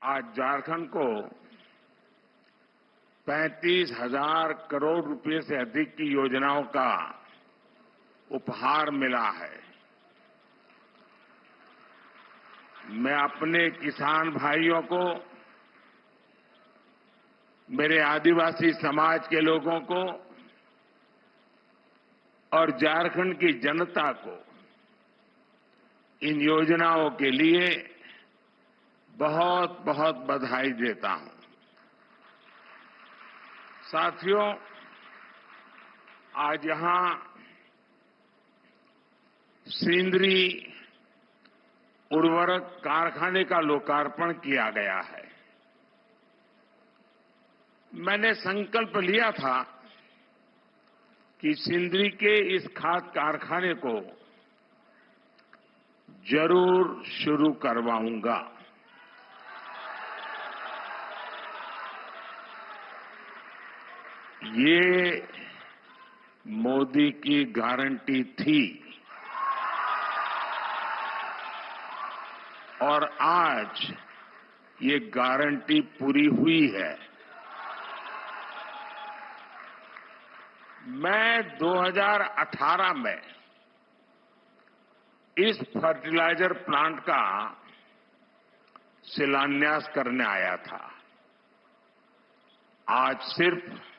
आज झारखंड को 35,000 करोड़ रुपए से अधिक की योजनाओं का उपहार मिला है। मैं अपने किसान भाइयों को, मेरे आदिवासी समाज के लोगों को और झारखंड की जनता को इन योजनाओं के लिए बहुत बहुत बधाई देता हूं। साथियों, आज यहां सिंदरी उर्वरक कारखाने का लोकार्पण किया गया है। मैंने संकल्प लिया था कि सिंदरी के इस खाद कारखाने को जरूर शुरू करवाऊंगा। ये मोदी की गारंटी थी और आज ये गारंटी पूरी हुई है। मैं 2018 में इस फर्टिलाइजर प्लांट का शिलान्यास करने आया था। आज सिर्फ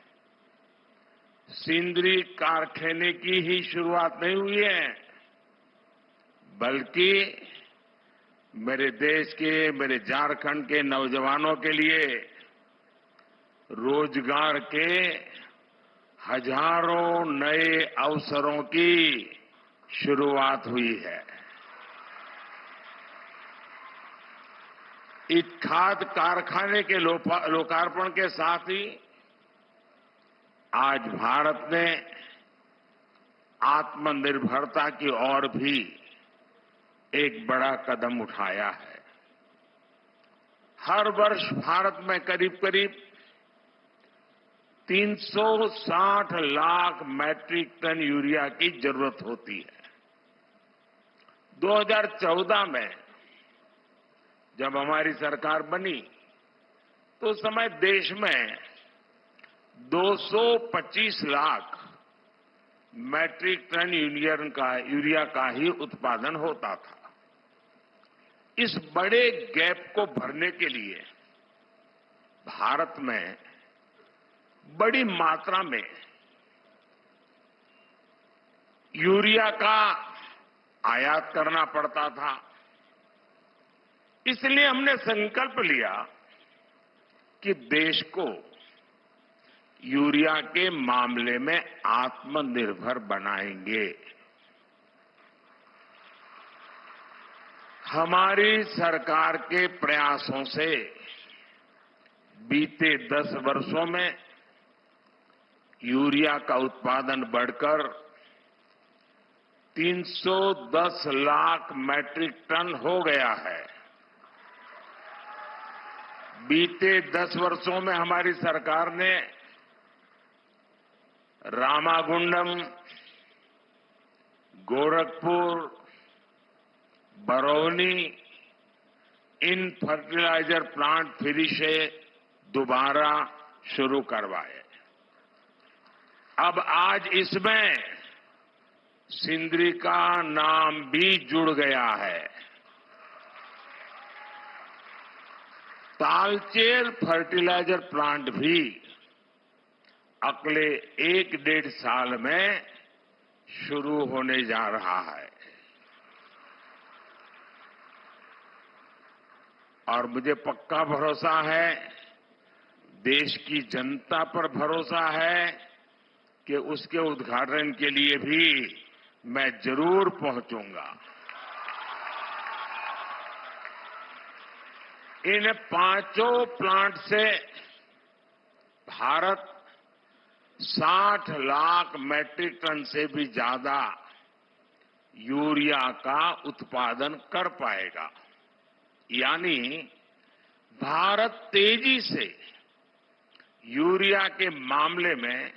सिंदरी कारखाने की ही शुरुआत नहीं हुई है, बल्कि मेरे देश के, मेरे झारखंड के नौजवानों के लिए रोजगार के हजारों नए अवसरों की शुरुआत हुई है। इस खाद कारखाने के लोकार्पण के साथ ही आज भारत ने आत्मनिर्भरता की ओर भी एक बड़ा कदम उठाया है। हर वर्ष भारत में करीब करीब 360 लाख मैट्रिक टन यूरिया की जरूरत होती है। 2014 में जब हमारी सरकार बनी तो उस समय देश में 225 लाख मैट्रिक टन यूरिया का ही उत्पादन होता था। इस बड़े गैप को भरने के लिए भारत में बड़ी मात्रा में यूरिया का आयात करना पड़ता था। इसलिए हमने संकल्प लिया कि देश को यूरिया के मामले में आत्मनिर्भर बनाएंगे। हमारी सरकार के प्रयासों से बीते 10 वर्षों में यूरिया का उत्पादन बढ़कर 310 लाख मैट्रिक टन हो गया है। बीते 10 वर्षों में हमारी सरकार ने रामागुंडम, गोरखपुर, बरौनी इन फर्टिलाइजर प्लांट फिर से दोबारा शुरू करवाए। अब आज इसमें सिंदरी का नाम भी जुड़ गया है। तालचेर फर्टिलाइजर प्लांट भी अगले 1-1.5 साल में शुरू होने जा रहा है। और मुझे पक्का भरोसा है, देश की जनता पर भरोसा है कि उसके उद्घाटन के लिए भी मैं जरूर पहुंचूंगा। इन 5 प्लांट से भारत 60 लाख मैट्रिक टन से भी ज्यादा यूरिया का उत्पादन कर पाएगा। यानी भारत तेजी से यूरिया के मामले में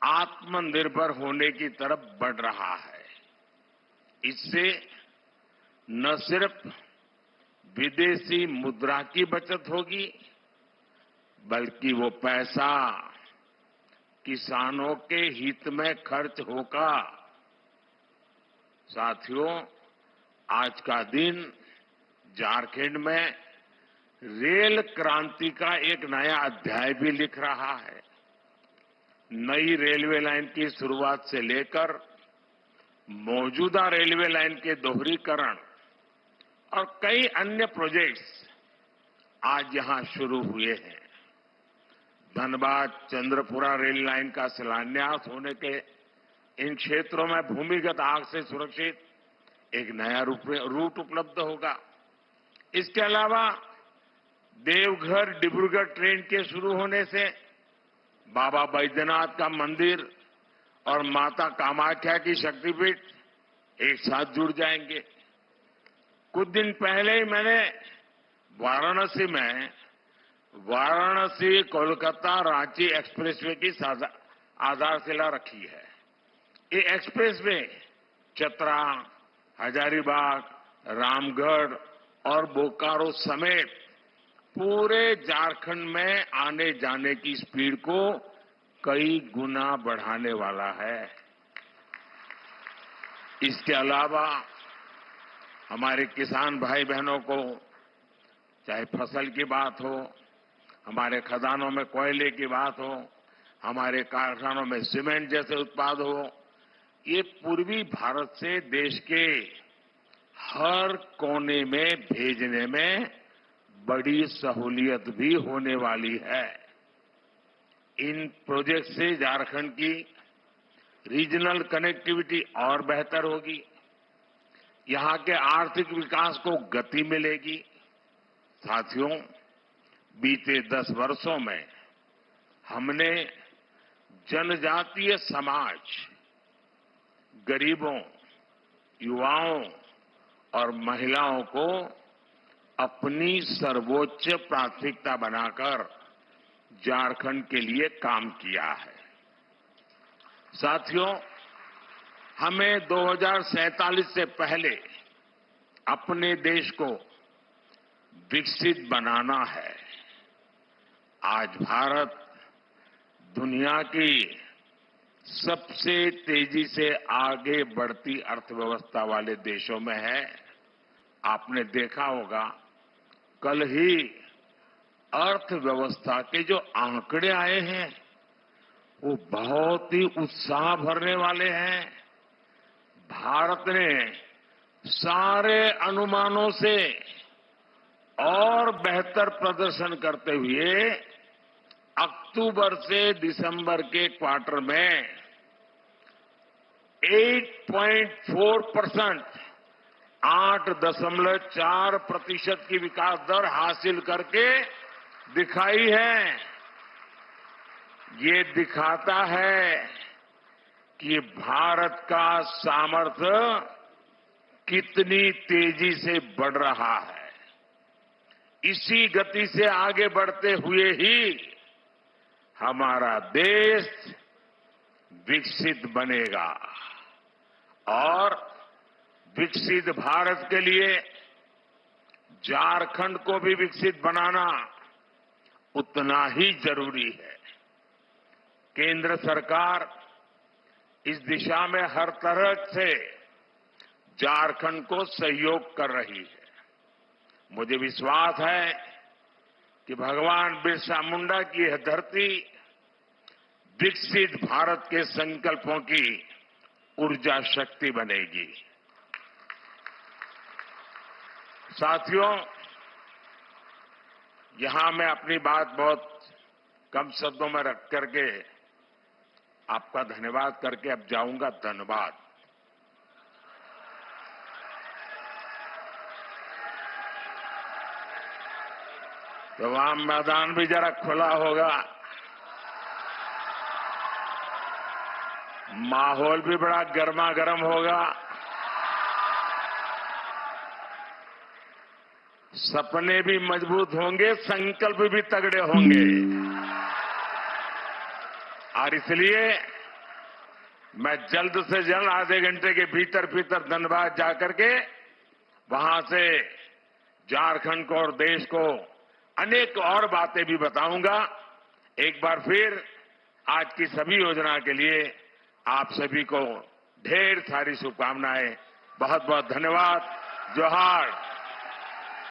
आत्मनिर्भर होने की तरफ बढ़ रहा है। इससे न सिर्फ विदेशी मुद्रा की बचत होगी, बल्कि वो पैसा किसानों के हित में खर्च होगा। साथियों, आज का दिन झारखंड में रेल क्रांति का एक नया अध्याय भी लिख रहा है। नई रेलवे लाइन की शुरुआत से लेकर मौजूदा रेलवे लाइन के दोहरीकरण और कई अन्य प्रोजेक्ट्स आज यहां शुरू हुए हैं। धनबाद चंद्रपुरा रेल लाइन का शिलान्यास होने के इन क्षेत्रों में भूमिगत आग से सुरक्षित एक नया रूट उपलब्ध होगा। इसके अलावा देवघर डिब्रूगढ़ ट्रेन के शुरू होने से बाबा बैद्यनाथ का मंदिर और माता कामाख्या की शक्तिपीठ एक साथ जुड़ जाएंगे। कुछ दिन पहले ही मैंने वाराणसी कोलकाता रांची एक्सप्रेसवे की आधारशिला रखी है। ये एक्सप्रेसवे चतरा, हजारीबाग, रामगढ़ और बोकारो समेत पूरे झारखंड में आने जाने की स्पीड को कई गुना बढ़ाने वाला है। इसके अलावा हमारे किसान भाई बहनों को चाहे फसल की बात हो, हमारे खदानों में कोयले की बात हो, हमारे कारखानों में सीमेंट जैसे उत्पाद हो, ये पूर्वी भारत से देश के हर कोने में भेजने में बड़ी सहूलियत भी होने वाली है। इन प्रोजेक्ट से झारखंड की रीजनल कनेक्टिविटी और बेहतर होगी, यहां के आर्थिक विकास को गति मिलेगी। साथियों, बीते 10 वर्षों में हमने जनजातीय समाज, गरीबों, युवाओं और महिलाओं को अपनी सर्वोच्च प्राथमिकता बनाकर झारखंड के लिए काम किया है। साथियों, हमें 2047 से पहले अपने देश को विकसित बनाना है। आज भारत दुनिया की सबसे तेजी से आगे बढ़ती अर्थव्यवस्था वाले देशों में है। आपने देखा होगा, कल ही अर्थव्यवस्था के जो आंकड़े आए हैं वो बहुत ही उत्साह भरने वाले हैं। भारत ने सारे अनुमानों से और बेहतर प्रदर्शन करते हुए अक्टूबर से दिसंबर के क्वार्टर में 8.4%, 8.4% की विकास दर हासिल करके दिखाई है। ये दिखाता है कि भारत का सामर्थ्य कितनी तेजी से बढ़ रहा है। इसी गति से आगे बढ़ते हुए ही हमारा देश विकसित बनेगा और विकसित भारत के लिए झारखंड को भी विकसित बनाना उतना ही जरूरी है। केंद्र सरकार इस दिशा में हर तरह से झारखंड को सहयोग कर रही है। मुझे विश्वास है कि भगवान बिरसा मुंडा की यह धरती विकसित भारत के संकल्पों की ऊर्जा शक्ति बनेगी। साथियों, यहां मैं अपनी बात बहुत कम शब्दों में रख करके आपका धन्यवाद करके अब जाऊंगा। धन्यवाद। तो वहां मैदान भी जरा खुला होगा, माहौल भी बड़ा गर्मा गर्म होगा, सपने भी मजबूत होंगे, संकल्प भी तगड़े होंगे। और इसलिए मैं जल्द से जल्द आधे घंटे के भीतर धनबाद जाकर के वहां से झारखंड को और देश को अनेक और बातें भी बताऊंगा। एक बार फिर आज की सभी योजना के लिए आप सभी को ढेर सारी शुभकामनाएं। बहुत बहुत धन्यवाद। जोहार।